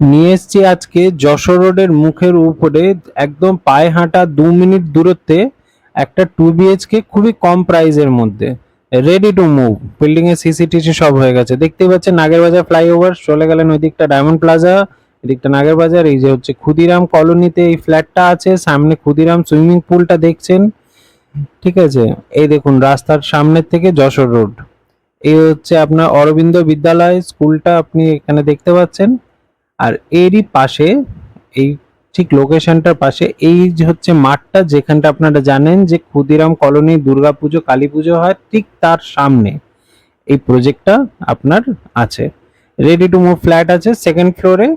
নিয়ে এসছি আজকে যশোর রোডের মুখের উপরে, একদম পায়ে হাঁটা 2 মিনিট দূরত্বে একটা 2 BHK খুবই কম প্রাইসের মধ্যে, রেডি টু মুভ। বিল্ডিং এর সিসিটিসি সব হয়ে গেছে, দেখতেই পাচ্ছেন। নাগেরবাজার ফ্লাইওভার চলে গেলেন, ওই দিকটা ডায়মন্ড প্লাজা, এদিকটা নাগেরবাজার। এই যে হচ্ছে ক্ষুদিরাম কলোনিতে এই ফ্ল্যাটটা আছে, সামনে ক্ষুদিরাম সুইমিং পুলটা দেখছেন, ঠিক আছে। এই দেখুন রাস্তার সামনের থেকে যশোর রোড। এই হচ্ছে আপনার অরবিন্দ বিদ্যালয় স্কুলটা আপনি এখানে দেখতে পাচ্ছেন। আর এরই পাশে, এই ঠিক লোকেশনটার পাশে এই যে হচ্ছে মাঠটা, যেখানটা আপনারা জানেন যে ক্ষুদিরাম কলোনি দুর্গাপুজো কালী পুজো হয়, ঠিক তার সামনে এই প্রজেক্টটা আপনার আছে। রেডি টু মুভ ফ্ল্যাট আছে সেকেন্ড ফ্লোরে,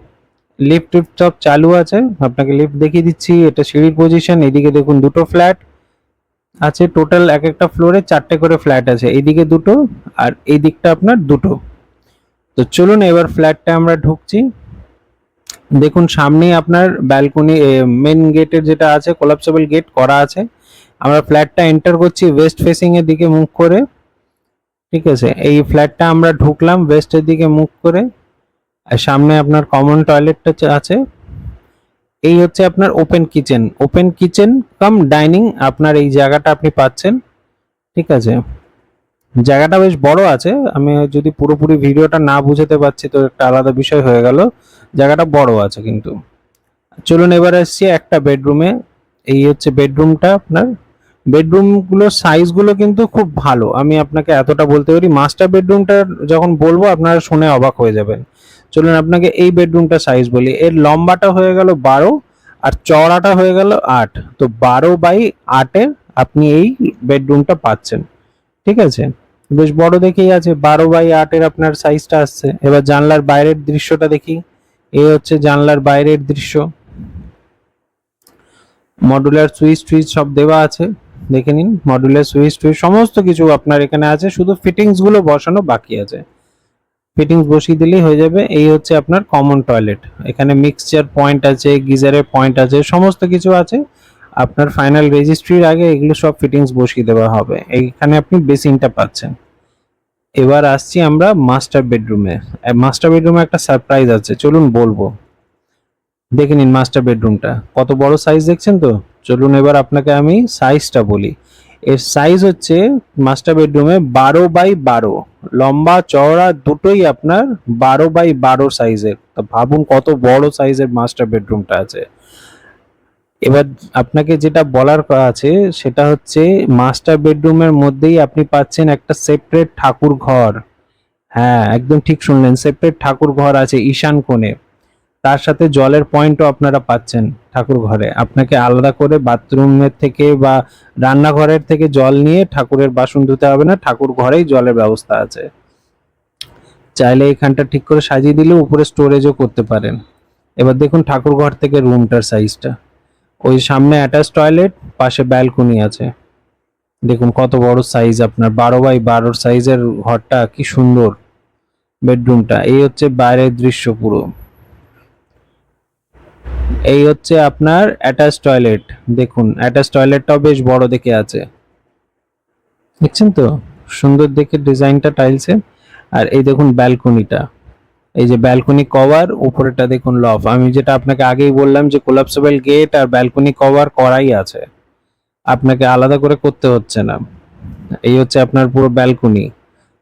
লিফট টিফট সব চালু আছে। আপনাকে লিফট দেখিয়ে দিচ্ছি, এটা সিঁড়ির পজিশন। এদিকে দেখুন দুটো ফ্ল্যাট আছে, টোটাল এক একটা ফ্লোরে 4টে করে ফ্ল্যাট আছে। এইদিকে দুটো আর এই দিকটা আপনার দুটো। তো চলুন এবার ফ্ল্যাটটা আমরা ঢুকছি। দেখুন সামনেই আপনার ব্যালকনি, মেন গেটের যেটা আছে কোলাপসেবল গেট করা আছে। আমরা ফ্ল্যাটটা এন্টার করছি ওয়েস্ট ফেসিং এর দিকে মুখ করে, ঠিক আছে। এই ফ্ল্যাটটা আমরা ঢুকলাম ওয়েস্টের দিকে মুখ করে, আর সামনে আপনার কমন টয়লেটটা আছে। এই হচ্ছে আপনার ওপেন কিচেন কাম ডাইনিং, আপনার এই জায়গাটা আপনি পাচ্ছেন, ঠিক আছে। জায়গাটা বেশ বড় আছে, আমি যদি পুরোপুরি ভিডিওটা না বুঝাতে পারছি তো একটা আলাদা বিষয় হয়ে গেল। জায়গাটা বড় আছে কিন্তু। চলুন এবার আসছি একটা বেডরুমে। এই হচ্ছে বেডরুমটা আপনার। বেডরুম গুলোর সাইজ গুলো কিন্তু খুব ভালো, আমি আপনাকে এতটা বলতে পারি। মাস্টার বেডরুমটা যখন বলবো আপনারা শুনে অবাক হয়ে যাবেন। চলুন আপনাকে এই বেডরুমটা সাইজ বলি। এর লম্বাটা হয়ে গেল 12 আর চওড়াটা হয়ে গেল 8, তো 12/8-এ আপনি এই বেডরুমটা পাচ্ছেন, ঠিক আছে। বেশ বড় দেখেই আছে, 12/8-এর আপনার সাইজটা আসছে। এবার জানলার বাইরের দৃশ্যটা দেখি। এই হচ্ছে জানলার বাইরের দৃশ্য। মডুলার সুইচ টুইচ সব দেওয়া আছে, দেখে নিন। মডুলার সুইচ টুইচ সমস্ত কিছু আপনার এখানে আছে, শুধু ফিটিংস গুলো বসানো বাকি আছে। ফিটিংস বসিয়ে দিলেই হয়ে যাবে। এই হচ্ছে আপনার কমন টয়লেট, এখানে মিক্সচার পয়েন্ট আছে, গিজারের পয়েন্ট আছে, সমস্ত কিছু আছে। আপনার ফাইনাল রেজিস্ট্রির আগে এগুলো সব ফিটিংস বসিয়ে দেওয়া হবে। এইখানে আপনি বেসিনটা পাচ্ছেন। এবার আসছি আমরা মাস্টার বেডরুমে। মাস্টার বেডরুমে একটা সারপ্রাইজ আছে, চলুন বলবো। দেখে নিন মাস্টার বেডরুমটা কত বড় সাইজ, দেখছেন তো। চলুন এবার আপনাকে আমি সাইজটা বলি। এর সাইজ হচ্ছে মাস্টার বেডরুমে 12/12, লম্বা চওড়া দুটোই আপনার 12/12 সাইজের। তো ভাবুন কত বড় সাইজের মাস্টার বেডরুমটা আছে। এবার আপনাকে যেটা বলার আছে সেটা হচ্ছে মাস্টার বেডরুমের মধ্যেই আপনি পাচ্ছেন একটা সেপারেট ঠাকুর ঘর। হ্যাঁ একদম ঠিক শুনলেন, সেপারেট ঠাকুর ঘর আছে ঈশান কোণে। তার সাথে জলের পয়েন্টও আপনারা পাচ্ছেন ঠাকুর ঘরে। আপনাকে আলাদা করে বাথরুমের থেকে বা রান্নাঘরের থেকে জল নিয়ে ঠাকুরের বাসন ধুতে হবে না, ঠাকুর ঘরেই জলের ব্যবস্থা আছে। চাইলে এখানটা ঠিক করে সাজিয়ে দিলে উপরে স্টোরেজও করতে পারেন। এবার দেখুন ঠাকুর ঘর থেকে রুমটার সাইজটা। ওই সামনে অ্যাটাচ টয়লেট, পাশে ব্যালকনি আছে। দেখুন কত বড় সাইজ, আপনার 12/12 সাইজের ঘরটা, কি সুন্দর বেডরুমটা। এই হচ্ছে বাইরের দৃশ্য পুরো। এই হচ্ছে আপনার অ্যাটাচ টয়লেট, দেখুন অ্যাটাচ টয়লেটটাও বেশ বড় দেখে আছে, দেখছেন তো, সুন্দর দেখে ডিজাইনটা টাইলসে। আর এই দেখুন ব্যালকনিটা, এই যে ব্যালকনি কভার, উপরেটা দেখুন লফ। আমি যেটা আপনাকে আগেই বললাম যে কোলাপসেবল গেট আর ব্যালকনি কভার করাই আছে, আপনাকে আলাদা করে করতে হচ্ছে না। এই হচ্ছে আপনার পুরো ব্যালকনি,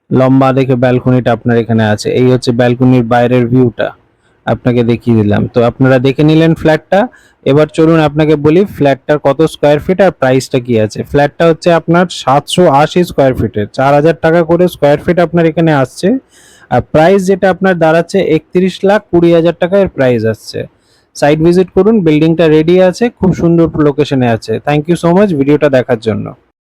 লম্বা দেখে ব্যালকনিটা আপনার এখানে আছে। এই হচ্ছে ব্যালকনির বাইরের ভিউটা আপনাকে দেখিয়ে দিলাম। তো আপনারা দেখে নিলেন ফ্ল্যাটটা। এবার চলুন আপনাকে বলি ফ্ল্যাটটার কত স্কোয়ার ফিট আর প্রাইসটা কি আছে। ফ্ল্যাটটা হচ্ছে আপনার 780 স্কোয়ার ফিটের, 4000 টাকা করে স্কোয়ার ফিট আপনার এখানে আসছে। আর প্রাইস যেটা আপনার দাঁড়াচ্ছে 31,20,000 টাকা এর প্রাইস আসছে। সাইট ভিজিট করুন, বিল্ডিংটা রেডি আছে, খুব সুন্দর লোকেশনে আছে। থ্যাংক ইউ সো মাচ ভিডিওটা দেখার জন্য।